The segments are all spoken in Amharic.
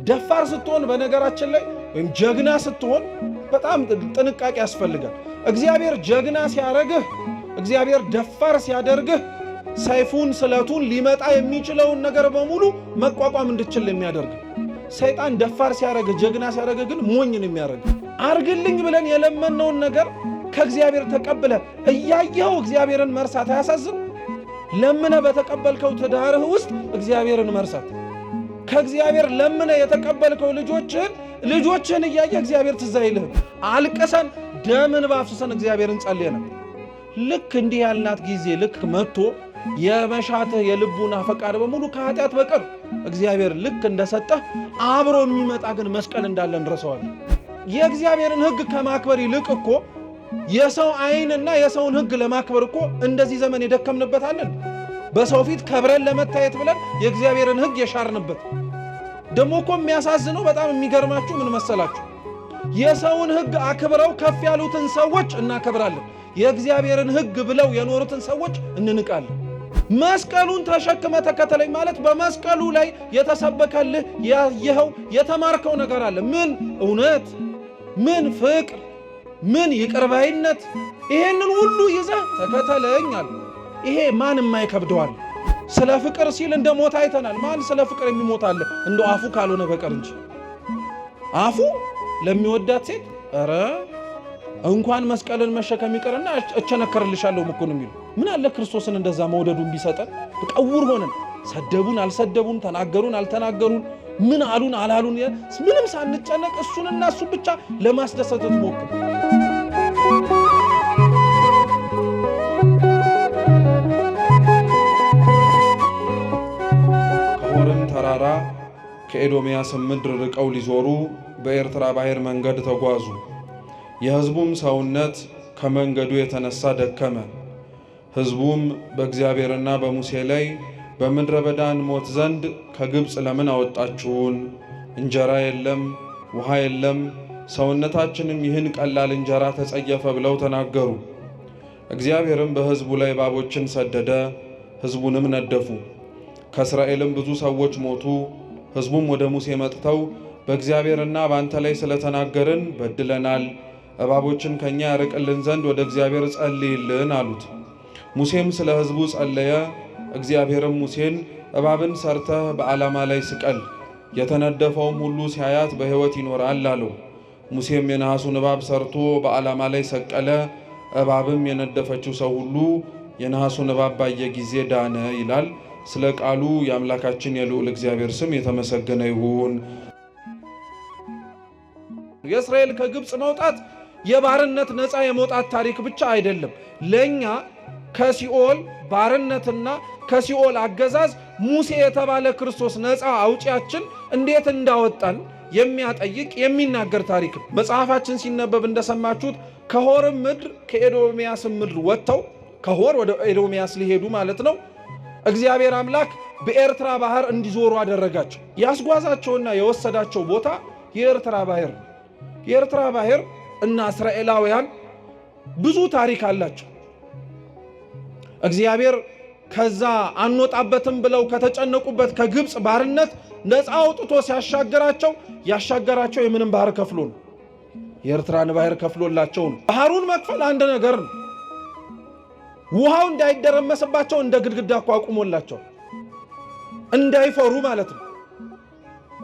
ደፋር ስትሆን በነገራችን ላይ ወይም ጀግና ስትሆን በጣም ጥንቃቄ ያስፈልጋል። እግዚአብሔር ጀግና ሲያረግህ፣ እግዚአብሔር ደፋር ሲያደርግህ ሰይፉን ስለቱን ሊመጣ የሚችለውን ነገር በሙሉ መቋቋም እንድችል የሚያደርግ። ሰይጣን ደፋር ሲያረግህ፣ ጀግና ሲያረግህ ግን ሞኝን የሚያረግ። አርግልኝ ብለን የለመነውን ነገር ከእግዚአብሔር ተቀብለ እያየኸው እግዚአብሔርን መርሳት አያሳዝን? ለምነ በተቀበልከው ትዳርህ ውስጥ እግዚአብሔርን መርሳት፣ ከእግዚአብሔር ለምነ የተቀበልከው ልጆችህን እያየ እግዚአብሔር ትዝ አይልህም? አልቀሰን ደምን ባፍሰን እግዚአብሔርን ጸልየናል። ልክ እንዲህ ያልናት ጊዜ ልክ መጥቶ የመሻትህ የልቡና ፈቃድ በሙሉ ከኃጢአት በቀር እግዚአብሔር ልክ እንደሰጠህ አብሮ የሚመጣ ግን መስቀል እንዳለ እንረሳዋለን። የእግዚአብሔርን ሕግ ከማክበር ይልቅ እኮ የሰው ዓይንና የሰውን ሕግ ለማክበር እኮ እንደዚህ ዘመን የደከምንበታለን። በሰው ፊት ከብረን ለመታየት ብለን የእግዚአብሔርን ሕግ የሻርንበት። ደሞ እኮ የሚያሳዝነው በጣም የሚገርማችሁ ምን መሰላችሁ? የሰውን ሕግ አክብረው ከፍ ያሉትን ሰዎች እናከብራለን፣ የእግዚአብሔርን ሕግ ብለው የኖሩትን ሰዎች እንንቃለን። መስቀሉን ተሸክመ ተከተለኝ ማለት በመስቀሉ ላይ የተሰበከልህ ያየኸው የተማርከው ነገር አለ። ምን እውነት፣ ምን ፍቅር፣ ምን ይቅርባይነት፣ ይሄንን ሁሉ ይዘህ ተከተለኝ አለ። ይሄ ማን የማይከብደዋል? ስለ ፍቅር ሲል እንደ ሞት አይተናል። ማን ስለ ፍቅር የሚሞታል? እንደ አፉ ካልሆነ በቀር እንጂ አፉ ለሚወዳት ሴት ኧረ እንኳን መስቀልን መሸከም ይቀርና እቸነከርልሻለሁ ምኩን የሚሉ ምን አለ ክርስቶስን እንደዛ መውደዱን ቢሰጠን። በቀውር ሆነን ሰደቡን አልሰደቡን፣ ተናገሩን አልተናገሩን፣ ምን አሉን አላሉን፣ ምንም ሳንጨነቅ እሱንና እሱ ብቻ ለማስደሰት ሞክር። ከሆርም ተራራ ከኤዶምያስም ምድር ርቀው ሊዞሩ በኤርትራ ባህር መንገድ ተጓዙ። የሕዝቡም ሰውነት ከመንገዱ የተነሳ ደከመ። ሕዝቡም በእግዚአብሔርና በሙሴ ላይ በምድረ በዳ እንሞት ዘንድ ከግብፅ ለምን አወጣችሁን? እንጀራ የለም፣ ውሃ የለም፣ ሰውነታችንም ይህን ቀላል እንጀራ ተጸየፈ ብለው ተናገሩ። እግዚአብሔርም በሕዝቡ ላይ እባቦችን ሰደደ፣ ሕዝቡንም ነደፉ። ከእስራኤልም ብዙ ሰዎች ሞቱ። ሕዝቡም ወደ ሙሴ መጥተው በእግዚአብሔርና በአንተ ላይ ስለተናገርን በድለናል፣ እባቦችን ከኛ ያርቅልን ዘንድ ወደ እግዚአብሔር ጸልይልን አሉት። ሙሴም ስለ ሕዝቡ ጸለየ። እግዚአብሔርም ሙሴን እባብን ሰርተህ በዓላማ ላይ ስቀል፣ የተነደፈውም ሁሉ ሲያያት በሕይወት ይኖራል አለው። ሙሴም የነሐሱን እባብ ሰርቶ በዓላማ ላይ ሰቀለ። እባብም የነደፈችው ሰው ሁሉ የነሐሱን እባብ ባየ ጊዜ ዳነ ይላል። ስለ ቃሉ የአምላካችን የልዑል እግዚአብሔር ስም የተመሰገነ ይሁን። የእስራኤል ከግብፅ መውጣት የባርነት ነፃ የመውጣት ታሪክ ብቻ አይደለም። ለኛ ከሲኦል ባርነትና ከሲኦል አገዛዝ ሙሴ የተባለ ክርስቶስ ነፃ አውጪያችን እንዴት እንዳወጣን የሚያጠይቅ የሚናገር ታሪክ። መጽሐፋችን ሲነበብ እንደሰማችሁት ከሆርም ምድር ከኤዶምያስም ምድር ወጥተው ከሆር ወደ ኤዶምያስ ሊሄዱ ማለት ነው። እግዚአብሔር አምላክ በኤርትራ ባህር እንዲዞሩ አደረጋቸው። ያስጓዛቸውና የወሰዳቸው ቦታ የኤርትራ ባህር ነው። የኤርትራ ባህር እና እስራኤላውያን ብዙ ታሪክ አላቸው። እግዚአብሔር ከዛ አንወጣበትም ብለው ከተጨነቁበት ከግብፅ ባርነት ነፃ አውጥቶ ያሻገራቸው የምንም ባህር ከፍሎ ነው። የኤርትራን ባህር ከፍሎላቸው ነው። ባህሩን መክፈል አንድ ነገር ነው። ውሃው እንዳይደረመስባቸው እንደ ግድግዳ አቋቁሞላቸው እንዳይፈሩ ማለት ነው።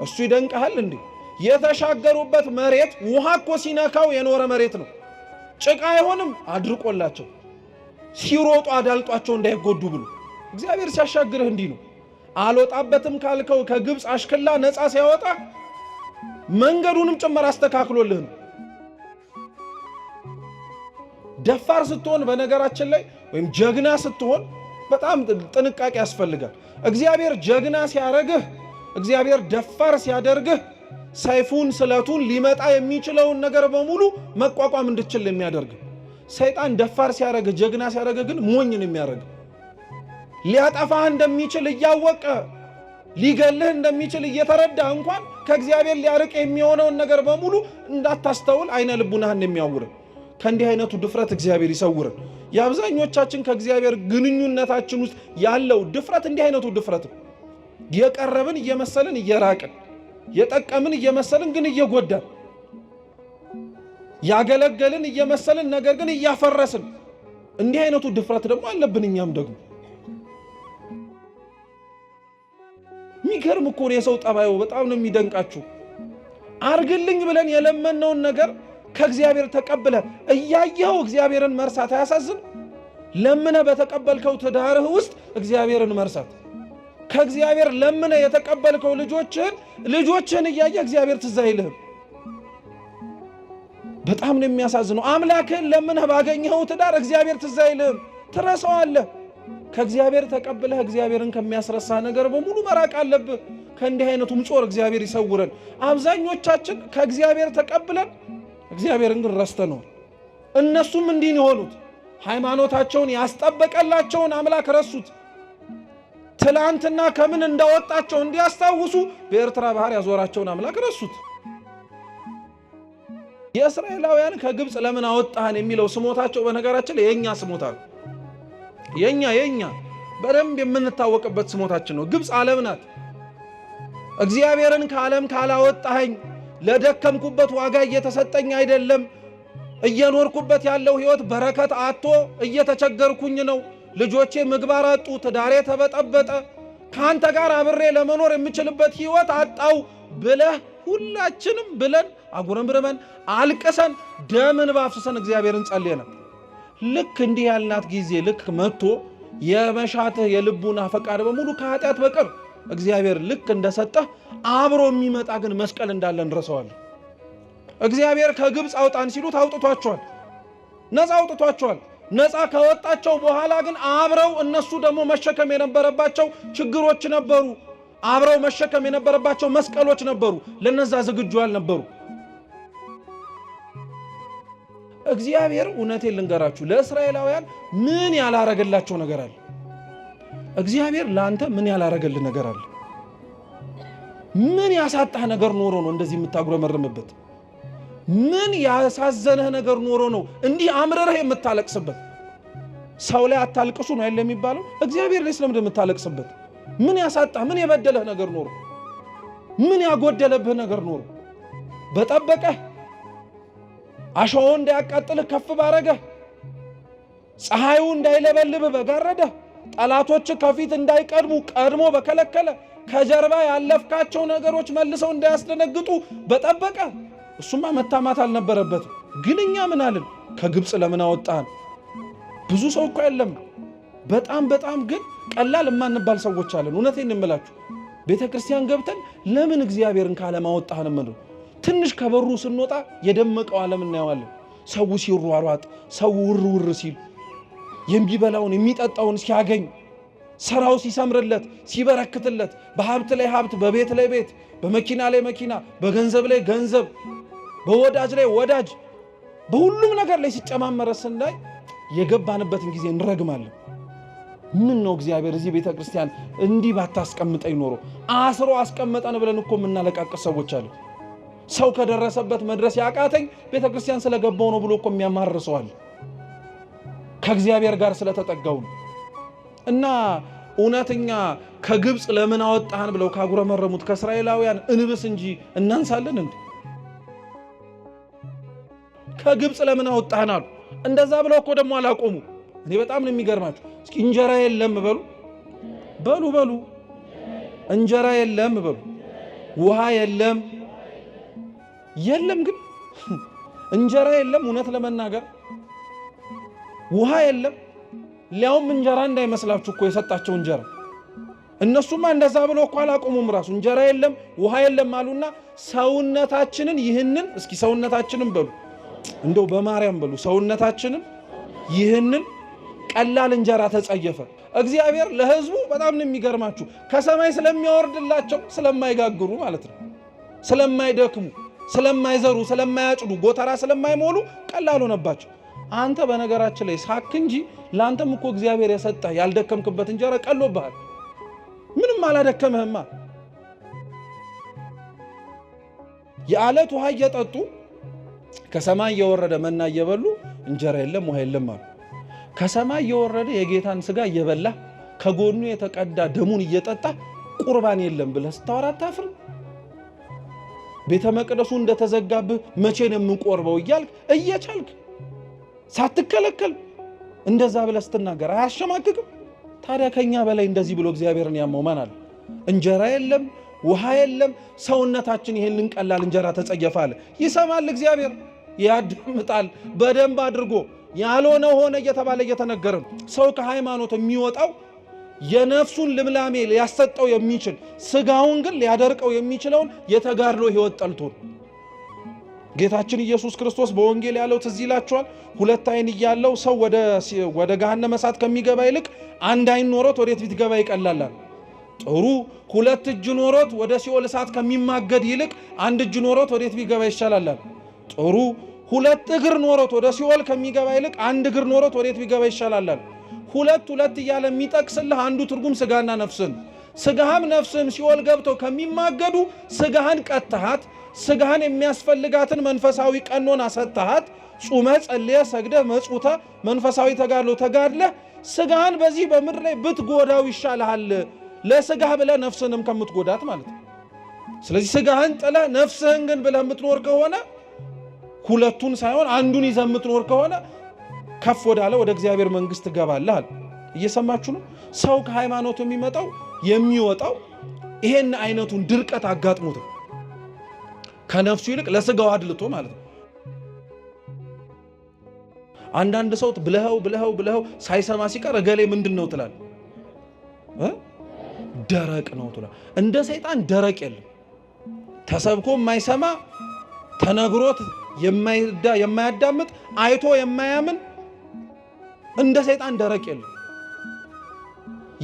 እሱ ይደንቀሃል እንዴ? የተሻገሩበት መሬት ውሃ እኮ ሲነካው የኖረ መሬት ነው። ጭቃ አይሆንም አድርቆላቸው ሲሮጡ አዳልጧቸው እንዳይጎዱ ብሎ እግዚአብሔር ሲያሻግርህ እንዲህ ነው። አልወጣበትም ካልከው ከግብፅ አሽክላ ነፃ ሲያወጣ መንገዱንም ጭምር አስተካክሎልህ ነው። ደፋር ስትሆን በነገራችን ላይ ወይም ጀግና ስትሆን በጣም ጥንቃቄ ያስፈልጋል። እግዚአብሔር ጀግና ሲያረግህ፣ እግዚአብሔር ደፋር ሲያደርግህ ሰይፉን ስለቱን ሊመጣ የሚችለውን ነገር በሙሉ መቋቋም እንድችል የሚያደርግ። ሰይጣን ደፋር ሲያረግህ፣ ጀግና ሲያረግህ ግን ሞኝን የሚያረግ ሊያጠፋህ እንደሚችል እያወቀ ሊገልህ እንደሚችል እየተረዳ እንኳን ከእግዚአብሔር ሊያርቅ የሚሆነውን ነገር በሙሉ እንዳታስተውል አይነ ልቡናህን የሚያውር። ከእንዲህ አይነቱ ድፍረት እግዚአብሔር ይሰውርን። የአብዛኞቻችን ከእግዚአብሔር ግንኙነታችን ውስጥ ያለው ድፍረት እንዲህ አይነቱ ድፍረት ነው። የቀረብን እየመሰልን እየራቅን የጠቀምን እየመሰልን ግን እየጎዳን፣ ያገለገልን እየመሰልን ነገር ግን እያፈረስን፣ እንዲህ አይነቱ ድፍረት ደግሞ አለብን። እኛም ደግሞ የሚገርም እኮ ነው የሰው ጠባዩ። በጣም ነው የሚደንቃችሁ። አርግልኝ ብለን የለመነውን ነገር ከእግዚአብሔር ተቀብለ እያየኸው እግዚአብሔርን መርሳት አያሳዝን? ለምነ በተቀበልከው ትዳርህ ውስጥ እግዚአብሔርን መርሳት፣ ከእግዚአብሔር ለምነ የተቀበልከው ልጆችህን እያየ እግዚአብሔር ትዝ አይልህም። በጣም ነው የሚያሳዝነው። አምላክህን ለምነህ ባገኘኸው ትዳር እግዚአብሔር ትዝ አይልህም፣ ትረሳዋለህ። ከእግዚአብሔር ተቀብለህ እግዚአብሔርን ከሚያስረሳ ነገር በሙሉ መራቅ አለብህ። ከእንዲህ አይነቱም ጾር እግዚአብሔር ይሰውረን። አብዛኞቻችን ከእግዚአብሔር ተቀብለን እግዚአብሔርን ግን ረስተነው። እነሱም እንዲህ የሆኑት ሃይማኖታቸውን ያስጠበቀላቸውን አምላክ ረሱት። ትላንትና ከምን እንዳወጣቸው እንዲያስታውሱ በኤርትራ ባህር ያዞራቸውን አምላክ ረሱት። የእስራኤላውያን ከግብፅ ለምን አወጣህን የሚለው ስሞታቸው በነገራችን ላይ የኛ ስሞታ ነው። የኛ በደንብ የምንታወቅበት ስሞታችን ነው። ግብፅ ዓለም ናት። እግዚአብሔርን ከዓለም ካላወጣኸኝ ለደከምኩበት ዋጋ እየተሰጠኝ አይደለም፣ እየኖርኩበት ያለው ህይወት በረከት አጥቶ እየተቸገርኩኝ ነው፣ ልጆቼ ምግባር አጡ፣ ትዳሬ ተበጠበጠ፣ ካንተ ጋር አብሬ ለመኖር የምችልበት ህይወት አጣው ብለህ ሁላችንም ብለን አጉረምርመን አልቅሰን ደምን ባፍሰን እግዚአብሔርን ጸልየና ልክ እንዲህ ያልናት ጊዜ ልክ መጥቶ የመሻትህ የልቡና ፈቃድ በሙሉ ከኃጢአት በቀር እግዚአብሔር ልክ እንደሰጠህ አብሮ የሚመጣ ግን መስቀል እንዳለ እንረሳዋለን። እግዚአብሔር ከግብፅ አውጣን ሲሉት አውጥቷቸዋል፣ ነፃ አውጥቷቸዋል። ነፃ ካወጣቸው በኋላ ግን አብረው እነሱ ደግሞ መሸከም የነበረባቸው ችግሮች ነበሩ፣ አብረው መሸከም የነበረባቸው መስቀሎች ነበሩ። ለነዛ ዝግጁ አልነበሩ። እግዚአብሔር እውነቴን ልንገራችሁ ለእስራኤላውያን ምን ያላረገላቸው ነገር አለ? እግዚአብሔር ለአንተ ምን ያላረገልህ ነገር አለ? ምን ያሳጣህ ነገር ኖሮ ነው እንደዚህ የምታጉረመርምበት? ምን ያሳዘነህ ነገር ኖሮ ነው እንዲህ አምረረህ የምታለቅስበት? ሰው ላይ አታልቅሱ ነው አይደል የሚባለው? እግዚአብሔር ላይ ስለምን የምታለቅስበት? ምን ያሳጣህ ምን የበደለህ ነገር ኖሮ? ምን ያጎደለብህ ነገር ኖሮ? በጠበቀህ አሸዋው እንዳያቃጥልህ ከፍ ባረገህ፣ ፀሐዩ እንዳይለበልብህ በጋረደህ፣ ጠላቶች ከፊት እንዳይቀድሙ ቀድሞ በከለከለ፣ ከጀርባ ያለፍካቸው ነገሮች መልሰው እንዳያስደነግጡ በጠበቀ። እሱማ መታማት አልነበረበትም። ግን እኛ ምን አልን? ከግብፅ ለምን አወጣን? ብዙ ሰው እኮ የለም። በጣም ግን ቀላል የማንባል ሰዎች አለን። እውነቴን እንምላችሁ ቤተክርስቲያን ገብተን ለምን እግዚአብሔርን ካለም አወጣን ምንድነው? ትንሽ ከበሩ ስንወጣ የደመቀው ዓለም እናየዋለን። ሰው ሲሯሯጥ፣ ሰው ውር ሲል፣ የሚበላውን የሚጠጣውን ሲያገኝ፣ ስራው ሲሰምርለት ሲበረክትለት፣ በሀብት ላይ ሀብት፣ በቤት ላይ ቤት፣ በመኪና ላይ መኪና፣ በገንዘብ ላይ ገንዘብ፣ በወዳጅ ላይ ወዳጅ፣ በሁሉም ነገር ላይ ሲጨማመረ ስናይ የገባንበትን ጊዜ እንረግማለን። ምን ነው እግዚአብሔር እዚህ ቤተክርስቲያን እንዲህ ባታስቀምጠኝ ኖሮ፣ አስሮ አስቀመጠን ብለን እኮ የምናለቃቅስ ሰዎች አሉ። ሰው ከደረሰበት መድረስ ያቃተኝ ቤተክርስቲያን ስለገባው ነው ብሎ እኮ የሚያማርሰዋል። ከእግዚአብሔር ጋር ስለተጠጋው እና እውነተኛ ከግብፅ ለምን አወጣህን ብለው ካጉረመረሙት ከእስራኤላውያን እንብስ እንጂ እናንሳለን እንዴ? ከግብፅ ለምን አወጣህን አሉ። እንደዛ ብለው እኮ ደግሞ አላቆሙ። እኔ በጣም ነው የሚገርማችሁ። እስኪ እንጀራ የለም በሉ እንጀራ የለም በሉ፣ ውሃ የለም ግን እንጀራ የለም። እውነት ለመናገር ውሃ የለም። ሊያውም እንጀራ እንዳይመስላችሁ እኮ የሰጣቸው እንጀራ። እነሱማ እንደዛ ብሎ እኮ አላቆሙም። ራሱ እንጀራ የለም ውሃ የለም አሉና ሰውነታችንን ይህንን እስኪ ሰውነታችንን በሉ እንደው በማርያም በሉ ሰውነታችንን ይህንን ቀላል እንጀራ ተጸየፈ። እግዚአብሔር ለሕዝቡ በጣም ነው የሚገርማችሁ። ከሰማይ ስለሚያወርድላቸው ስለማይጋግሩ ማለት ነው፣ ስለማይደክሙ፣ ስለማይዘሩ፣ ስለማያጭዱ፣ ጎተራ ስለማይሞሉ ቀላል ሆነባቸው። አንተ በነገራችን ላይ ሳክ እንጂ ለአንተም እኮ እግዚአብሔር የሰጠህ ያልደከምክበት እንጀራ ቀሎብሃል። ምንም አላደከምህማ። የዓለት ውሃ እየጠጡ ከሰማይ እየወረደ መና እየበሉ እንጀራ የለም ውሃ የለም አሉ። ከሰማይ እየወረደ የጌታን ስጋ እየበላ ከጎኑ የተቀዳ ደሙን እየጠጣ ቁርባን የለም ብለህ ስታወራ አታፍርም? ቤተ መቅደሱ እንደተዘጋብህ መቼ ነው የምንቆርበው እያልክ እየቻልክ ሳትከለከል እንደዛ ብለህ ስትናገር አያሸማቅቅም? ታዲያ ከኛ በላይ እንደዚህ ብሎ እግዚአብሔርን ያመው ማን አለ? እንጀራ የለም ውሃ የለም፣ ሰውነታችን ይሄንን ቀላል እንጀራ ተጸየፋለ። ይሰማል እግዚአብሔር፣ ያዳምጣል በደንብ አድርጎ። ያልሆነ ሆነ እየተባለ እየተነገረ ሰው ከሃይማኖት የሚወጣው የነፍሱን ልምላሜ ሊያሰጠው የሚችል ስጋውን ግን ሊያደርቀው የሚችለውን የተጋድሎ ህይወት ጠልቶ ነው። ጌታችን ኢየሱስ ክርስቶስ በወንጌል ያለው ትዝ ይላችኋል። 2 አይን እያለው ሰው ወደ ገሃነመ እሳት ከሚገባ ይልቅ 1 አይን ኖሮት ወዴት ቢገባ ይቀላል። ጥሩ 2 እጅ ኖሮት ወደ ሲኦል እሳት ከሚማገድ ይልቅ 1 እጅ ኖሮት ወዴት ቢገባ ይሻላል። ጥሩ 2 እግር ኖሮት ወደ ሲኦል ከሚገባ ይልቅ 1 እግር ኖሮት ወዴት ቢገባ ይሻላል። 2 እያለ የሚጠቅስልህ አንዱ ትርጉም ስጋና ነፍስን፣ ስጋህም ነፍስህም ሲኦል ገብተው ከሚማገዱ ስጋህን ቀጥተሃት ስጋህን የሚያስፈልጋትን መንፈሳዊ ቀኖና ሰጥተሃት ጾመህ ጸልየህ ሰግደህ መጽውተህ መንፈሳዊ ተጋድሎ ተጋድለህ ስጋህን በዚህ በምድር ላይ ብትጎዳው ይሻልሃል፣ ለስጋህ ብለህ ነፍስህንም ከምትጎዳት ማለት ነው። ስለዚህ ስጋህን ጥለህ ነፍስህን ግን ብለህ የምትኖር ከሆነ ሁለቱን ሳይሆን አንዱን ይዘህ የምትኖር ከሆነ ከፍ ወዳለ ወደ እግዚአብሔር መንግስት ትገባለህ። እየሰማችሁ ነው? ሰው ከሃይማኖት የሚወጣው ይሄን አይነቱን ድርቀት አጋጥሞት ከነፍሱ ይልቅ ለስጋው አድልቶ ማለት ነው። አንዳንድ ሰው ብለኸው ሳይሰማ ሲቀር እገሌ ምንድነው ትላል? ደረቅ ነው ትላል። እንደ ሰይጣን ደረቅ የለም። ተሰብኮ የማይሰማ ተነግሮት የማያዳምጥ አይቶ የማያምን እንደ ሰይጣን ደረቅ የለም።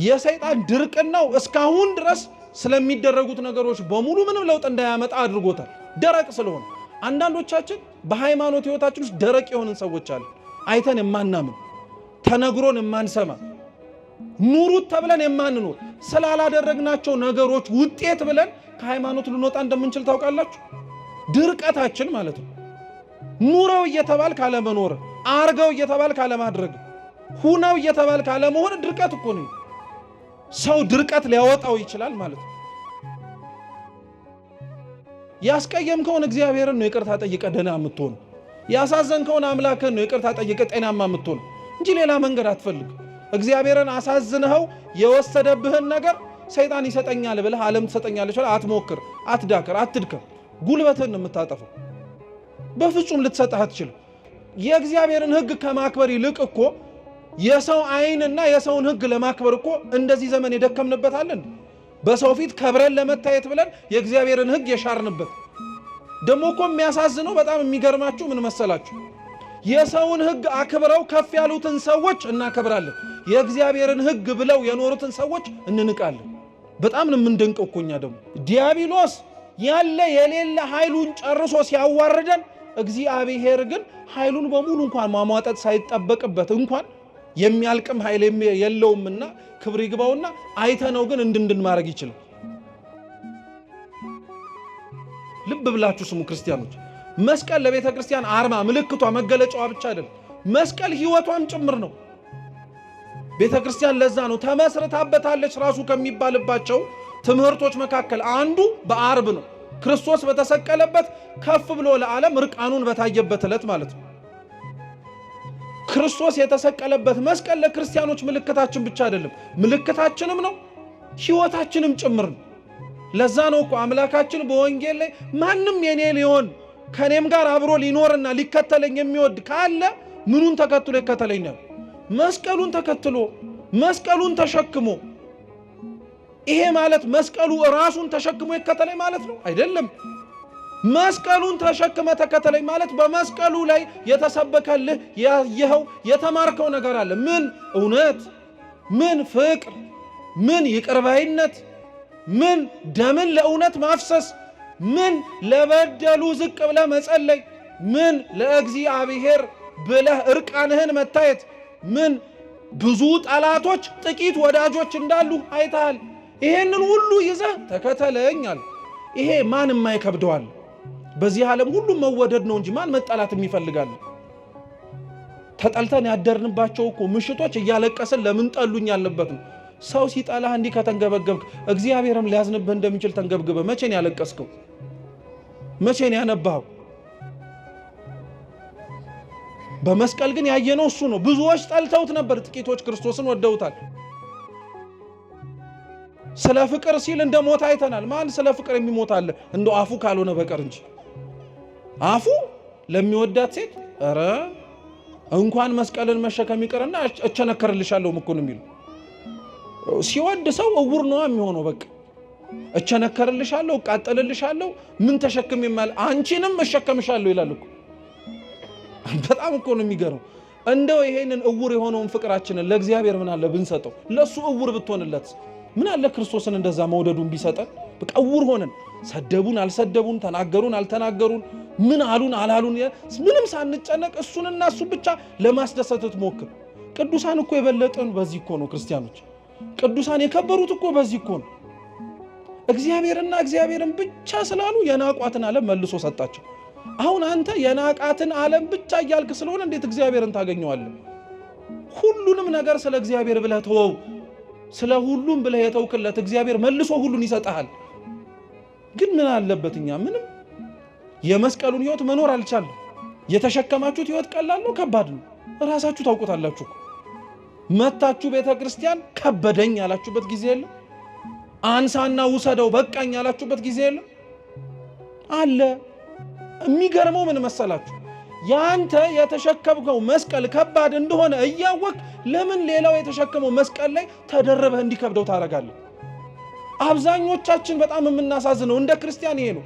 የሰይጣን ድርቅናው እስካሁን ድረስ ስለሚደረጉት ነገሮች በሙሉ ምንም ለውጥ እንዳያመጣ አድርጎታል። ደረቅ ስለሆነ አንዳንዶቻችን በሃይማኖት ህይወታችን ውስጥ ደረቅ የሆንን ሰዎች አሉ። አይተን የማናምን ተነግሮን የማንሰማ ኑሩት ተብለን የማንኖር ስላላደረግናቸው ነገሮች ውጤት ብለን ከሃይማኖት ልንወጣ እንደምንችል ታውቃላችሁ? ድርቀታችን ማለት ነው። ኑረው እየተባል ካለመኖር፣ አርገው እየተባል ካለማድረግ፣ ሁነው እየተባል ካለመሆን ድርቀት እኮ ነው። ሰው ድርቀት ሊያወጣው ይችላል ማለት ነው። ያስቀየምከውን እግዚአብሔርን ነው ይቅርታ ጠይቀ ደህና የምትሆን። ያሳዘንከውን አምላክን ነው ይቅርታ ጠይቀ ጤናማ የምትሆን እንጂ ሌላ መንገድ አትፈልግ። እግዚአብሔርን አሳዝነኸው የወሰደብህን ነገር ሰይጣን ይሰጠኛል ብለህ ዓለም ትሰጠኛለች ብለህ አትሞክር፣ አትዳክር፣ አትድከም። ጉልበትህን ነው የምታጠፈው። በፍጹም ልትሰጥህ አትችልም። የእግዚአብሔርን ሕግ ከማክበር ይልቅ እኮ የሰው አይንና የሰውን ሕግ ለማክበር እኮ እንደዚህ ዘመን የደከምንበታለን። በሰው ፊት ከብረን ለመታየት ብለን የእግዚአብሔርን ሕግ የሻርንበት። ደሞ እኮ የሚያሳዝነው በጣም የሚገርማችሁ ምን መሰላችሁ? የሰውን ሕግ አክብረው ከፍ ያሉትን ሰዎች እናከብራለን፣ የእግዚአብሔርን ሕግ ብለው የኖሩትን ሰዎች እንንቃለን። በጣም ነው የምንደንቀው እኮ እኛ። ደግሞ ዲያብሎስ ያለ የሌለ ኃይሉን ጨርሶ ሲያዋርደን፣ እግዚአብሔር ግን ኃይሉን በሙሉ እንኳን ማሟጠጥ ሳይጠበቅበት እንኳን የሚያልቅም ኃይል የለውምና ክብር ይግባውና አይተነው ግን እንድንድን ማድረግ ይችላል። ልብ ብላችሁ ስሙ ክርስቲያኖች። መስቀል ለቤተ ክርስቲያን አርማ፣ ምልክቷ፣ መገለጫዋ ብቻ አይደለም። መስቀል ህይወቷም ጭምር ነው። ቤተ ክርስቲያን ለዛ ነው ተመስርታበታለች ራሱ ከሚባልባቸው ትምህርቶች መካከል አንዱ በአርብ ነው። ክርስቶስ በተሰቀለበት ከፍ ብሎ ለዓለም ርቃኑን በታየበት ዕለት ማለት ነው። ክርስቶስ የተሰቀለበት መስቀል ለክርስቲያኖች ምልክታችን ብቻ አይደለም፣ ምልክታችንም ነው፣ ህይወታችንም ጭምር ነው። ለዛ ነው እኮ አምላካችን በወንጌል ላይ ማንም የኔ ሊሆን ከኔም ጋር አብሮ ሊኖርና ሊከተለኝ የሚወድ ካለ ምኑን ተከትሎ ይከተለኛል? መስቀሉን ተከትሎ መስቀሉን ተሸክሞ። ይሄ ማለት መስቀሉ ራሱን ተሸክሞ ይከተለኝ ማለት ነው አይደለም። መስቀሉን ተሸክመ ተከተለኝ ማለት በመስቀሉ ላይ የተሰበከልህ ያየኸው የተማርከው ነገር አለ። ምን እውነት፣ ምን ፍቅር፣ ምን ይቅርባይነት፣ ምን ደምን ለእውነት ማፍሰስ፣ ምን ለበደሉ ዝቅ ብለህ መጸለይ፣ ምን ለእግዚአብሔር ብለህ እርቃንህን መታየት፣ ምን ብዙ ጠላቶች ጥቂት ወዳጆች እንዳሉ አይተሃል። ይሄንን ሁሉ ይዘህ ተከተለኝ አለ። ይሄ ማን የማይከብደዋል? በዚህ ዓለም ሁሉም መወደድ ነው እንጂ ማን መጠላት የሚፈልጋል? ተጠልተን ያደርንባቸው እኮ ምሽቶች እያለቀስን ለምን ጠሉኝ ያለበት ነው። ሰው ሲጠላህ እንዲህ ከተንገበገብክ እግዚአብሔርም ሊያዝንብህ እንደሚችል ተንገብግበህ መቼ ነው ያለቀስከው? መቼ ነው ያነባው? በመስቀል ግን ያየነው እሱ ነው። ብዙዎች ጠልተውት ነበር፣ ጥቂቶች ክርስቶስን ወደውታል። ስለ ፍቅር ሲል እንደ ሞት አይተናል። ማን ስለ ፍቅር የሚሞት አለ? እንደው አፉ ካልሆነ በቀር እንጂ አፉ ለሚወዳት ሴት ኧረ እንኳን መስቀልን መሸከም ይቀርና እቸነከርልሻለሁ እኮ ነው የሚለው። ሲወድ ሰው እውር ነው የሚሆነው። በቃ እቸነከርልሻለሁ፣ እቃጠልልሻለሁ፣ ምን ተሸክም ይማል አንቺንም እሸከምሻለሁ ይላል እኮ። በጣም እኮ ነው የሚገርመው። እንደው ይሄንን እውር የሆነውን ፍቅራችንን ለእግዚአብሔር ምን አለ ብንሰጠው? ለሱ እውር ብትሆንለት ምን አለ ክርስቶስን እንደዛ መውደዱን ቢሰጠን? በቃ እውር ሆነን ሰደቡን አልሰደቡን፣ ተናገሩን አልተናገሩን፣ ምን አሉን አላሉን ምንም ሳንጨነቅ እሱንና እሱ ብቻ ለማስደሰት ትሞክር። ቅዱሳን እኮ የበለጠን በዚህ እኮ ነው። ክርስቲያኖች ቅዱሳን የከበሩት እኮ በዚህ እኮ ነው። እግዚአብሔርና እግዚአብሔርን ብቻ ስላሉ የናቋትን ዓለም መልሶ ሰጣቸው። አሁን አንተ የናቃትን ዓለም ብቻ እያልክ ስለሆነ እንዴት እግዚአብሔርን ታገኘዋለህ? ሁሉንም ነገር ስለ እግዚአብሔር ብለህ ተወው። ስለ ሁሉም ብለህ የተውክለት እግዚአብሔር መልሶ ሁሉን ይሰጣል። ግን ምን አለበት እኛ ምንም የመስቀሉን ህይወት መኖር አልቻለም። የተሸከማችሁት ህይወት ቀላል ነው ከባድ ነው? ራሳችሁ ታውቁታላችሁ። መታችሁ ቤተክርስቲያን ከበደኝ ያላችሁበት ጊዜ የለም? አንሳና ውሰደው በቃኝ ያላችሁበት ጊዜ የለም? አለ። የሚገርመው ምን መሰላችሁ? ያንተ የተሸከምከው መስቀል ከባድ እንደሆነ እያወቅ ለምን ሌላው የተሸከመው መስቀል ላይ ተደረበህ እንዲከብደው ታረጋለህ? አብዛኞቻችን በጣም የምናሳዝነው እንደ ክርስቲያን ይሄ ነው።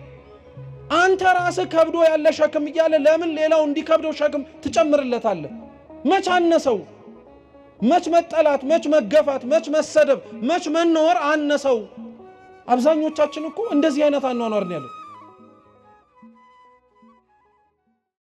አንተ ራስህ ከብዶ ያለ ሸክም እያለ ለምን ሌላው እንዲከብደው ሸክም ትጨምርለታለህ? መች አነሰው? መች መጠላት፣ መች መገፋት፣ መች መሰደብ፣ መች መኖር አነሰው? አብዛኞቻችን እኮ እንደዚህ አይነት አኗኗር ነው ያለው።